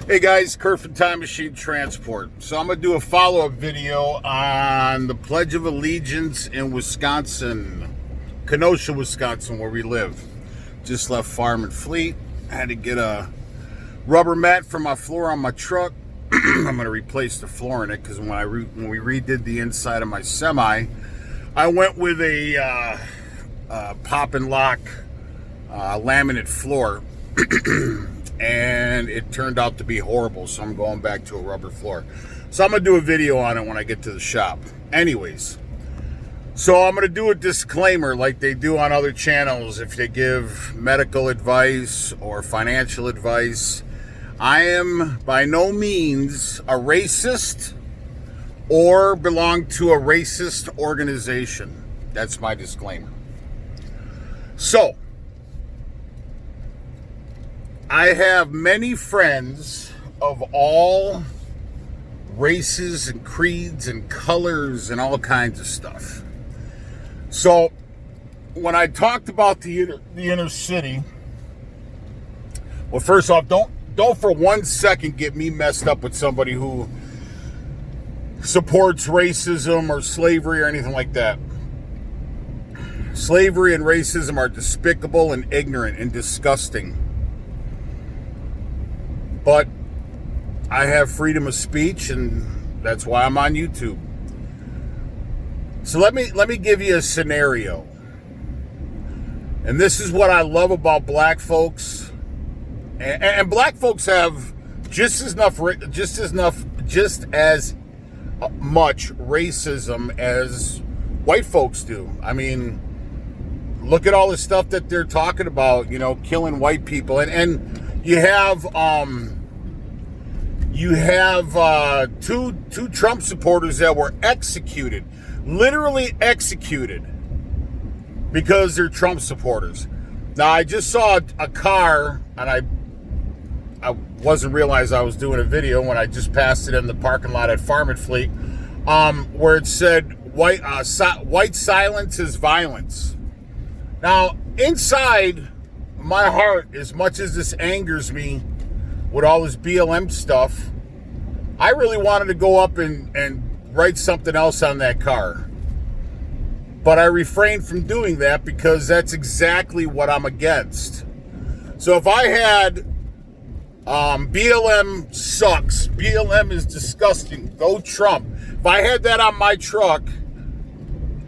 Hey guys, Kurt from Time Machine Transport. So I'm going to do a follow-up video on the Pledge of Allegiance in Wisconsin, Kenosha, Wisconsin, where we live. Just left Farm and Fleet. I had to get a rubber mat for my floor on my truck. I'm going to replace the floor in it because when we redid the inside of my semi, I went with a pop and lock laminate floor. And it turned out to be horrible, so I'm going back to a rubber floor. So I'm going to do a video on it when I get to the shop. Anyways, so I'm going to do a disclaimer like they do on other channels if they give medical advice or financial advice. I am by no means a racist or belong to a racist organization. That's my disclaimer. So, I have many friends of all races and creeds and colors and all kinds of stuff. So when I talked about the inner city, well, first off, don't for 1 second get me messed up with somebody who supports racism or slavery or anything like that. Slavery and racism are despicable and ignorant and disgusting. But I have freedom of speech, and that's why I'm on YouTube. So let me give you a scenario. And this is what I love about black folks. And black folks have just as much racism as white folks do. I mean, look at all the stuff that they're talking about, killing white people. And you have two Trump supporters that were executed, literally executed, because they're Trump supporters. Now, I just saw a car, and I wasn't realize I was doing a video when I just passed it in the parking lot at Farm and Fleet, where it said white silence is violence. Now, inside my heart, as much as this angers me with all this BLM stuff, I really wanted to go up and write something else on that car. But I refrained from doing that because that's exactly what I'm against. So if I had BLM sucks, BLM is disgusting, go Trump, if I had that on my truck,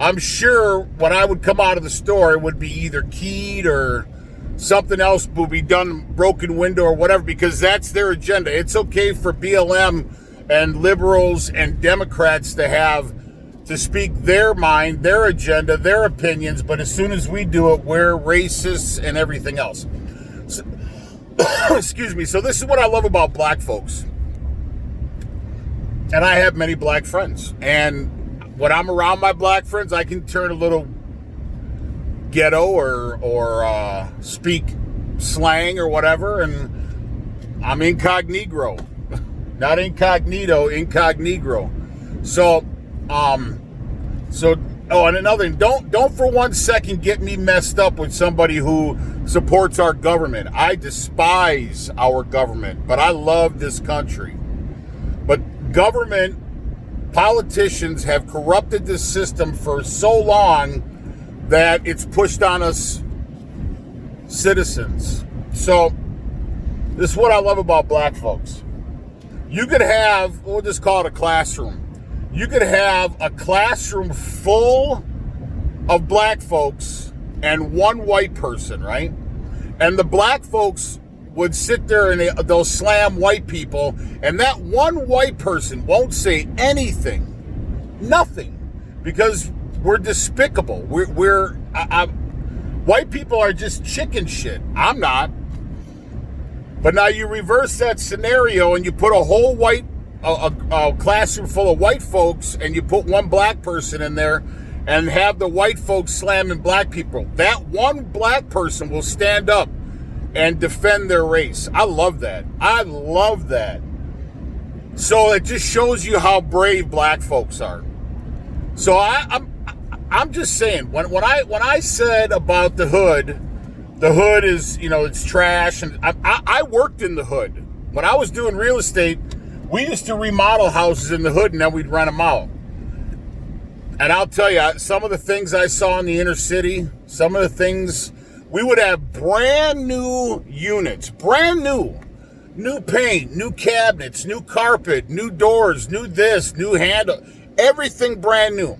I'm sure when I would come out of the store, it would be either keyed or something else will be done, broken window or whatever, because that's their agenda. It's okay for BLM and liberals and Democrats to speak their mind, their agenda, their opinions, but as soon as we do it, we're racists and everything else. So, excuse me. So this is what I love about black folks. And I have many black friends. And when I'm around my black friends, I can turn a little ghetto or speak slang or whatever, and I'm incognito, not incognito, incognito. So and another thing, don't for 1 second get me messed up with somebody who supports our government. I despise our government, but I love this country. But government politicians have corrupted this system for so long that it's pushed on us citizens. So this is what I love about black folks. You could have, we'll just call it a classroom. You could have a classroom full of black folks and one white person, right? And the black folks would sit there and they'll slam white people, and that one white person won't say anything, nothing, because we're despicable. White people are just chicken shit. I'm not. But now you reverse that scenario and you put a whole a classroom full of white folks and you put one black person in there and have the white folks slamming black people. That one black person will stand up and defend their race. I love that. I love that. So it just shows you how brave black folks are. So I'm just saying, when I said about the hood is, it's trash, and I worked in the hood. when I was doing real estate, we used to remodel houses in the hood and then we'd rent them out. And I'll tell you, some of the things I saw in the inner city, some of the things, we would have brand new units, brand new. New paint, new cabinets, new carpet, new doors, new this, new handle, everything brand new.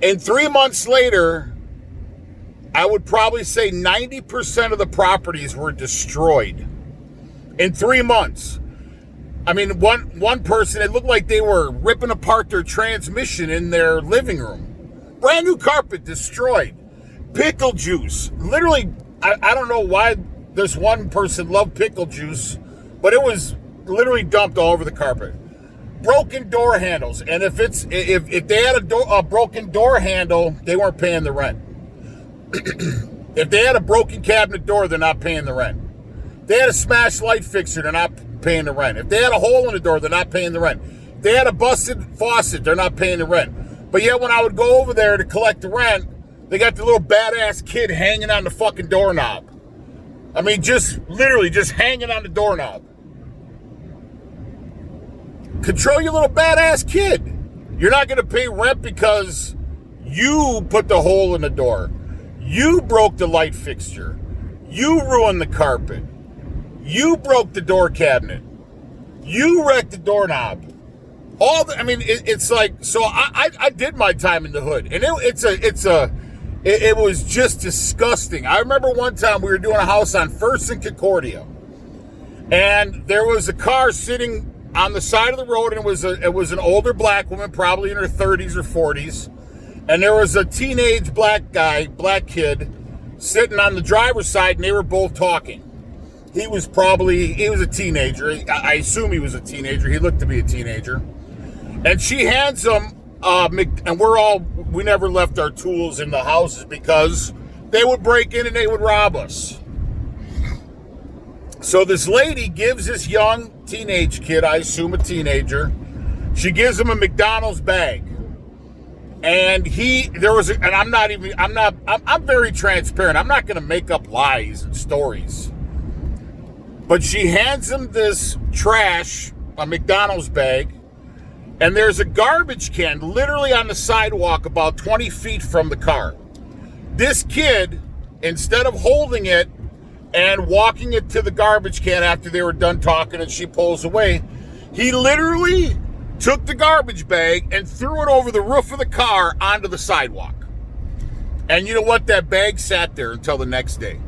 And 3 months later, I would probably say 90% of the properties were destroyed. In 3 months. I mean, one person, it looked like they were ripping apart their transmission in their living room. Brand new carpet destroyed. Pickle juice. Literally, I don't know why this one person loved pickle juice, but it was literally dumped all over the carpet. Broken door handles, and if they had a broken door handle, they weren't paying the rent. If they had a broken cabinet door, they're not paying the rent. If they had a smashed light fixture, they're not paying the rent. If they had a hole in the door, they're not paying the rent. If they had a busted faucet, they're not paying the rent. But yet when I would go over there to collect the rent, they got the little badass kid hanging on the fucking doorknob. I mean, just literally just hanging on the doorknob. Control your little badass kid. You're not going to pay rent because you put the hole in the door. You broke the light fixture. You ruined the carpet. You broke the door cabinet. You wrecked the doorknob. It's like, so I did my time in the hood, and it was just disgusting. I remember one time we were doing a house on First and Concordia, and there was a car sitting on the side of the road, and it was an older black woman, probably in her 30s or 40s, and there was a teenage black kid, sitting on the driver's side, and they were both talking. He was a teenager. I assume he was a teenager. He looked to be a teenager. And she hands him, and we never left our tools in the houses because they would break in and they would rob us. So this lady gives this young teenage kid, I assume a teenager, she gives him a McDonald's bag. And I'm very transparent. I'm not going to make up lies and stories. But she hands him this trash, a McDonald's bag, and there's a garbage can literally on the sidewalk about 20 feet from the car. This kid, instead of holding it and walking it to the garbage can after they were done talking and she pulls away, he literally took the garbage bag and threw it over the roof of the car onto the sidewalk. And you know what? That bag sat there until the next day.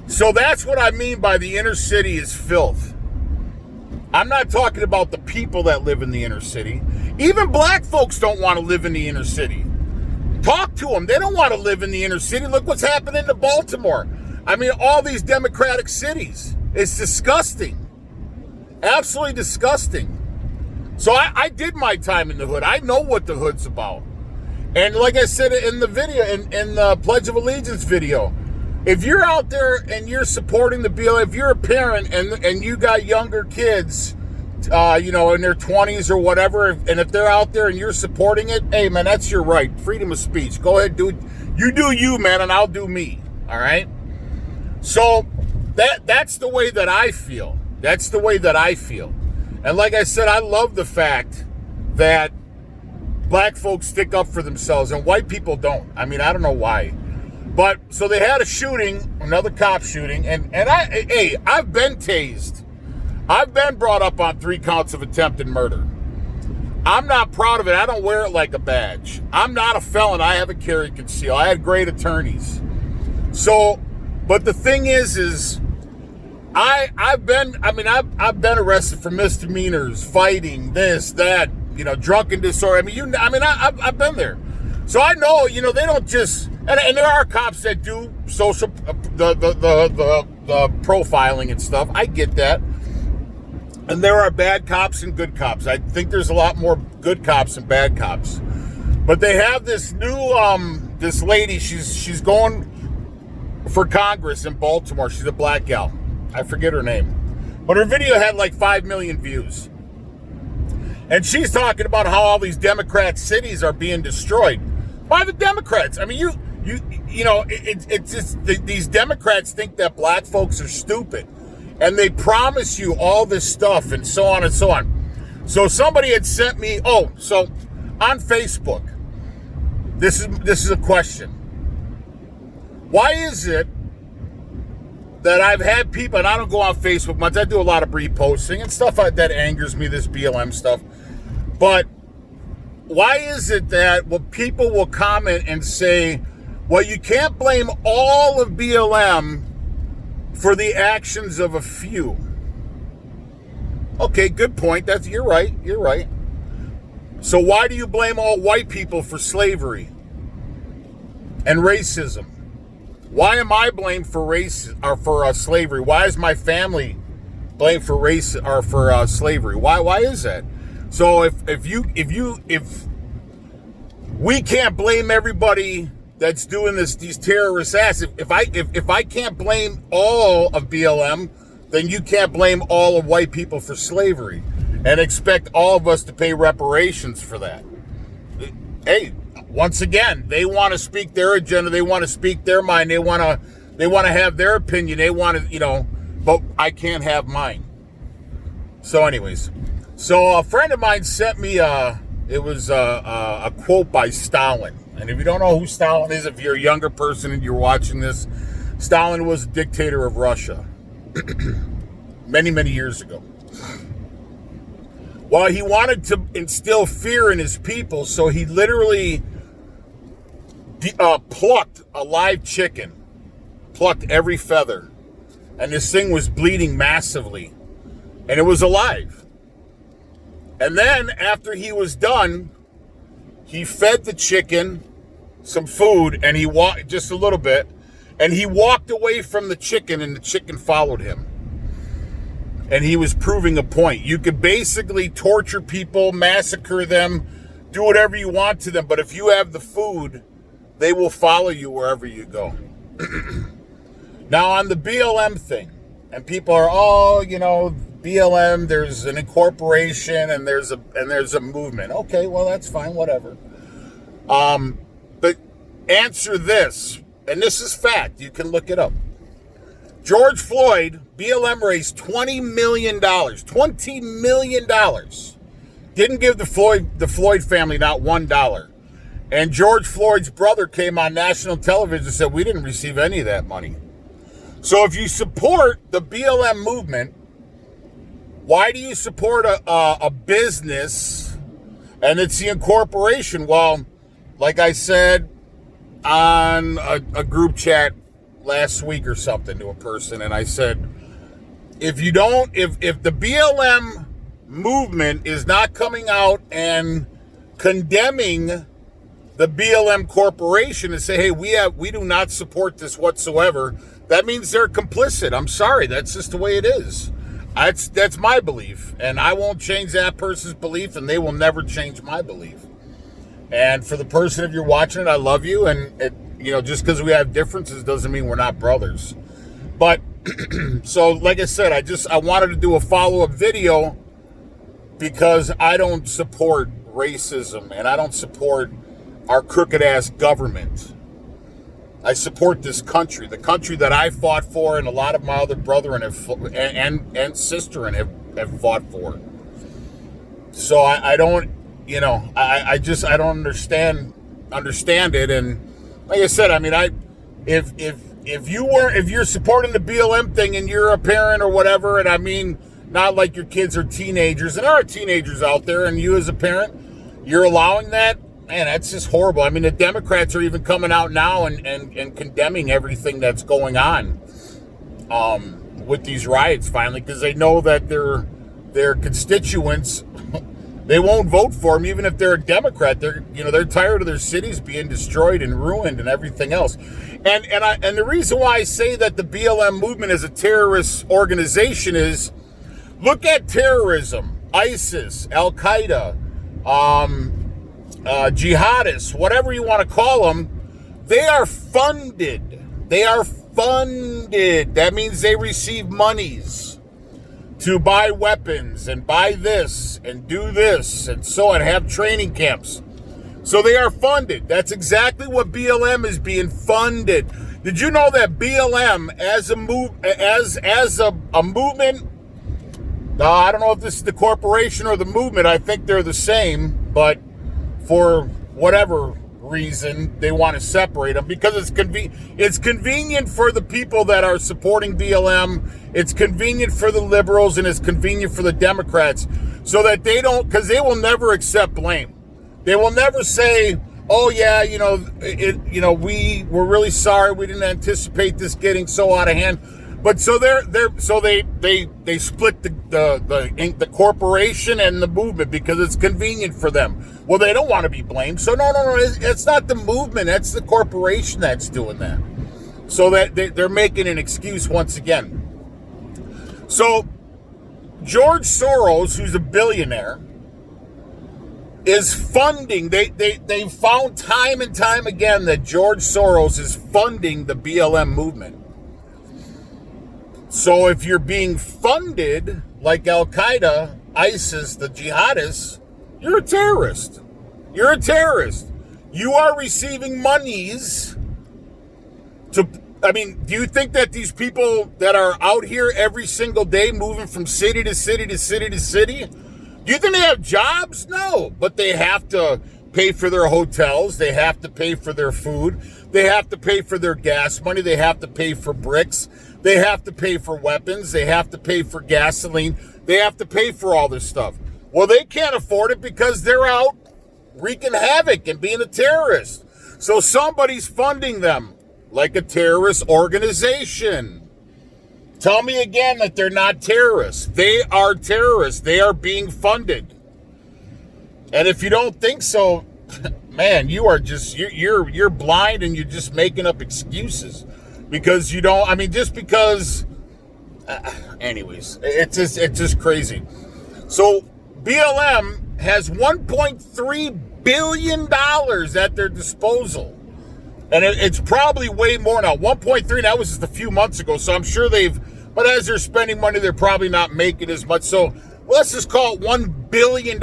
So that's what I mean by the inner city is filth. I'm not talking about the people that live in the inner city. Even black folks don't want to live in the inner city. Talk to them. They don't want to live in the inner city. Look what's happening to Baltimore. I mean, all these democratic cities. It's disgusting. Absolutely disgusting. So I did my time in the hood. I know what the hood's about. And like I said in the video, in the Pledge of Allegiance video, if you're out there and you're supporting the bill, if you're a parent and you got younger kids, in their 20s or whatever, and if they're out there and you're supporting it, hey, man, that's your right. Freedom of speech. Go ahead, do it. You do you, man, and I'll do me. All right? So that's the way that I feel. That's the way that I feel. And like I said, I love the fact that black folks stick up for themselves and white people don't. I mean, I don't know why. But so they had a shooting, another cop shooting, and I've been tased. I've been brought up on 3 counts of attempted murder. I'm not proud of it. I don't wear it like a badge. I'm not a felon. I haven't carried conceal. I had great attorneys. So, but the thing is I've been arrested for misdemeanors, fighting, this, that, drunken disorder. I've been there. So I know, they don't just, and there are cops that do social, the profiling and stuff. I get that. And there are bad cops and good cops. I think there's a lot more good cops than bad cops. But they have this new, this lady, she's going for Congress in Baltimore. She's a black gal. I forget her name. But her video had like 5 million views. And she's talking about how all these Democrat cities are being destroyed by the Democrats. I mean, it's just these Democrats think that black folks are stupid, and they promise you all this stuff and so on and so on. So somebody had sent me, so on Facebook, this is a question. Why is it that I've had people, and I don't go on Facebook much, I do a lot of reposting and stuff like that angers me, this BLM stuff, but why is it that people will comment and say, well, you can't blame all of BLM for the actions of a few? Okay, good point. You're right. So why do you blame all white people for slavery and racism? Why am I blamed for race or for slavery? Why is my family blamed for race or for slavery? Why is that? So if we can't blame everybody that's doing these terrorist acts, if I can't blame all of BLM, then you can't blame all of white people for slavery and expect all of us to pay reparations for that. Hey, once again, they want to speak their agenda, they want to speak their mind, they want to have their opinion, they want to, but I can't have mine. So anyways, so a friend of mine sent me a quote by Stalin. And if you don't know who Stalin is, if you're a younger person and you're watching this, Stalin was a dictator of Russia many, many years ago. Well, he wanted to instill fear in his people, so he literally plucked a live chicken, plucked every feather, and this thing was bleeding massively, and it was alive. And then after he was done, he fed the chicken some food, and he walked just a little bit, and he walked away from the chicken, and the chicken followed him. And he was proving a point. You could basically torture people, massacre them, do whatever you want to them, but if you have the food, they will follow you wherever you go. Now on the BLM thing, and people are, BLM, there's an incorporation and there's a movement. Okay, well that's fine, whatever. But answer this, and this is fact, you can look it up. George Floyd, BLM raised $20 million. $20 million. Didn't give the Floyd family not $1. And George Floyd's brother came on national television and said, we didn't receive any of that money. So if you support the BLM movement, why do you support a business and it's the incorporation? Well, like I said on a group chat last week or something to a person, and I said, if the BLM movement is not coming out and condemning the BLM corporation and say, hey, we do not support this whatsoever, that means they're complicit. I'm sorry, that's just the way it is. That's my belief, and I won't change that person's belief, and they will never change my belief. And for the person, if you're watching it, I love you, and just because we have differences doesn't mean we're not brothers. But so like I said, I wanted to do a follow-up video because I don't support racism and I don't support our crooked ass government. I support this country, the country that I fought for, and a lot of my other brethren and sister have fought for. So I don't, I don't understand it. And like I said, I mean, if you're supporting the BLM thing and you're a parent or whatever, and I mean, not like your kids are teenagers, and there are teenagers out there, and you as a parent, you're allowing that, man, that's just horrible. I mean, the Democrats are even coming out now and condemning everything that's going on with these riots finally, because they know that their constituents, they won't vote for them, even if they're a Democrat. They're tired of their cities being destroyed and ruined and everything else. And the reason why I say that the BLM movement is a terrorist organization is, look at terrorism, ISIS, Al Qaeda, jihadists, whatever you want to call them. They are funded. That means they receive monies to buy weapons and buy this and do this and so on, have training camps. So they are funded. That's exactly what BLM is being funded. Did you know that BLM as a movement? I don't know if this is the corporation or the movement. I think they're the same, but for whatever reason, they want to separate them because it's convenient for the people that are supporting BLM. It's convenient for the liberals and it's convenient for the Democrats, so that they don't, because they will never accept blame. They will never say, "Oh yeah, we were really sorry. We didn't anticipate this getting so out of hand." But so they split the corporation and the movement because it's convenient for them. Well, they don't want to be blamed. So no, it's not the movement. That's the corporation that's doing that. So that they're making an excuse once again. So George Soros, who's a billionaire, is funding. They found time and time again that George Soros is funding the BLM movement. So if you're being funded like Al-Qaeda, ISIS, the jihadists, you're a terrorist. You're a terrorist. You are receiving monies do you think that these people that are out here every single day moving from city to city to city to city, do you think they have jobs? No, but they have to pay for their hotels. They have to pay for their food. They have to pay for their gas money. They have to pay for bricks. They have to pay for weapons. They have to pay for gasoline. They have to pay for all this stuff. Well, they can't afford it because they're out wreaking havoc and being a terrorist. So somebody's funding them like a terrorist organization. Tell me again that they're not terrorists. They are terrorists. They are being funded. And if you don't think so, man, you are just, you're blind and you're just making up excuses. Because you don't, just because, anyways, it's just crazy. So BLM has $1.3 billion at their disposal. And it's probably way more now. 1.3, that was just a few months ago. So I'm sure but as they're spending money, they're probably not making as much. So let's just call it $1 billion.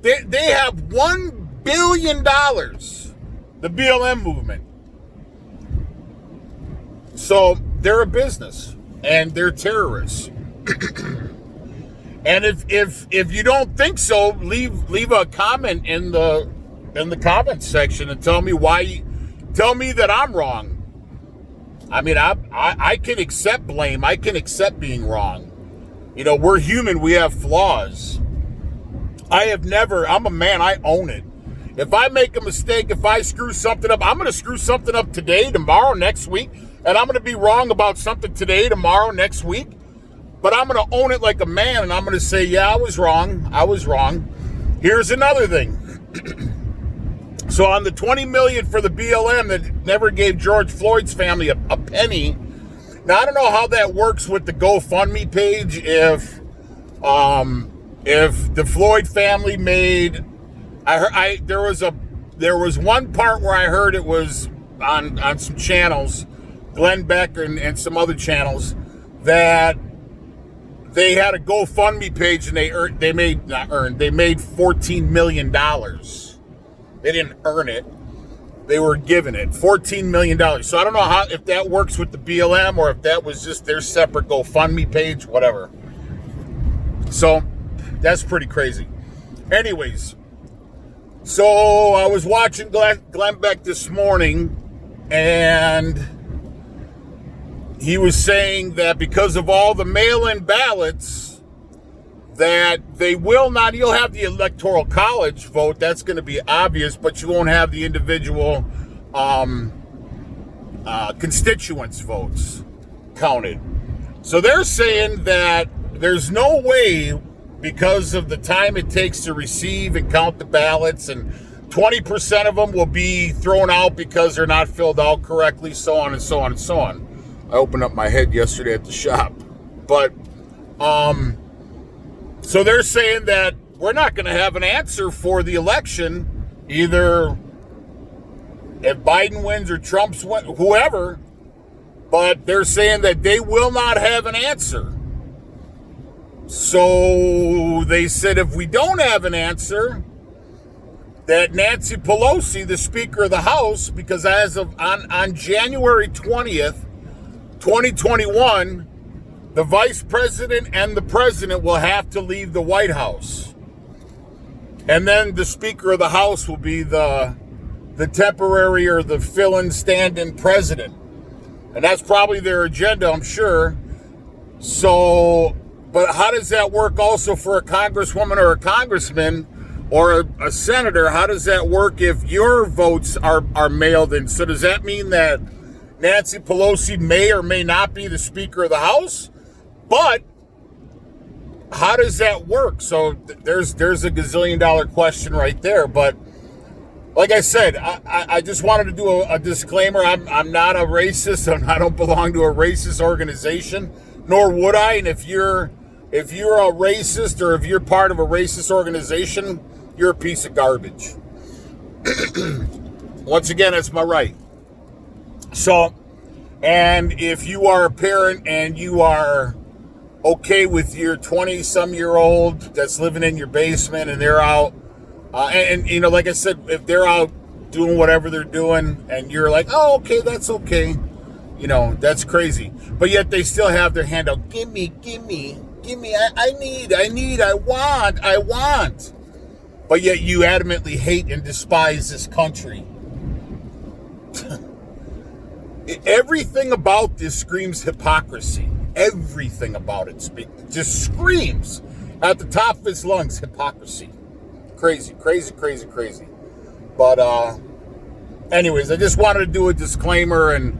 They have $1 billion, the BLM movement. So they're a business and they're terrorists. And if you don't think so, leave a comment in the comment section and tell me that I'm wrong. I can accept blame. I can accept being wrong. We're human. We have flaws. I'm a man. I own it. If I make a mistake, if I screw something up, I'm going to screw something up today, tomorrow, next week. And I'm going to be wrong about something today, tomorrow, next week. But I'm going to own it like a man. And I'm going to say, yeah, I was wrong. I was wrong. Here's another thing. So on the $20 million for the BLM that never gave George Floyd's family a penny. Now, I don't know how that works with the GoFundMe page. If the Floyd family made, there was one part where I heard it was on some channels, Glenn Beck and some other channels, that they had a GoFundMe page and they made $14 million. They didn't earn it. They were given it $14 million. So I don't know if that works with the BLM or if that was just their separate GoFundMe page, whatever. So that's pretty crazy. Anyways, so I was watching Glenn Beck this morning, and he was saying that because of all the mail-in ballots, that they will not, you'll have the electoral college vote, that's going to be obvious, but you won't have the individual constituents' votes counted. So they're saying that there's no way, because of the time it takes to receive and count the ballots, and 20% of them will be thrown out because they're not filled out correctly, so on and so on and so on. I opened up my head yesterday at the shop. But, so they're saying that we're not going to have an answer for the election, either if Biden wins or Trump's win, whoever, but they're saying that they will not have an answer. So they said if we don't have an answer, that Nancy Pelosi, the Speaker of the House, because as of on January 20th, 2021, the Vice President and the President will have to leave the White House. And then the Speaker of the House will be the temporary or the fill-in stand-in president. And that's probably their agenda, I'm sure. So, but how does that work also for a congresswoman or a congressman or a senator? How does that work if your votes are mailed in? So does that mean that Nancy Pelosi may or may not be the Speaker of the House? But how does that work? So there's a gazillion-dollar question right there. But like I said, I just wanted to do a disclaimer. I'm not a racist. I don't belong to a racist organization, nor would I. And if you're a racist or if you're part of a racist organization, you're a piece of garbage. Once again, that's my right. So, and if you are a parent and you are okay with your 20-some-year-old that's living in your basement and they're out, and you know, like I said, if they're out doing whatever they're doing and you're like, oh, okay, that's okay, you know, that's crazy. But yet they still have their hand out, give me, I need, I want. But yet you adamantly hate and despise this country. Everything about this screams hypocrisy. Everything about it just screams at the top of its lungs hypocrisy. Crazy. But anyways, I just wanted to do a disclaimer and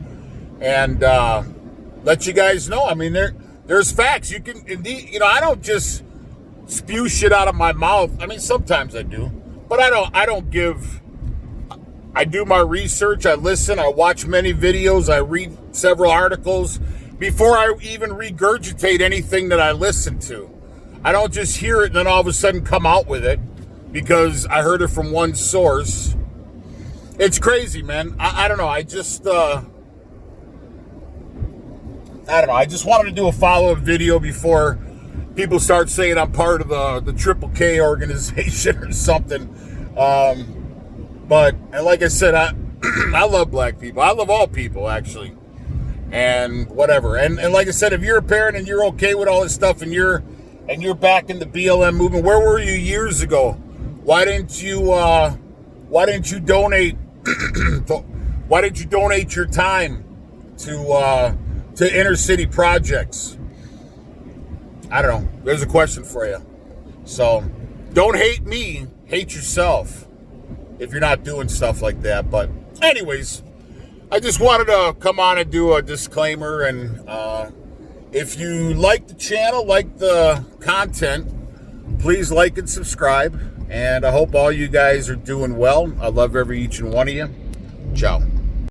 let you guys know. I mean, there's facts. You can indeed, you know, I don't just spew shit out of my mouth. I mean, sometimes I do, but I don't give. I do my research, I listen, I watch many videos, I read several articles before I even regurgitate anything that I listen to. I don't just hear it and then all of a sudden come out with it because I heard it from one source. It's crazy, man. I don't know. I just wanted to do a follow-up video before people start saying I'm part of the Triple K organization or something. But, and like I said, I love black people. I love all people, actually. And whatever. And like I said, if you're a parent and you're okay with all this stuff and you're back in the BLM movement, where were you years ago? Why didn't you donate why didn't you donate your time to inner city projects? I don't know. There's a question for you. So, don't hate me, hate yourself. If you're not doing stuff like that. But anyways, I just wanted to come on and do a disclaimer. And if you like the channel, like the content, please like and subscribe. And I hope all you guys are doing well. I love each and one of you. Ciao.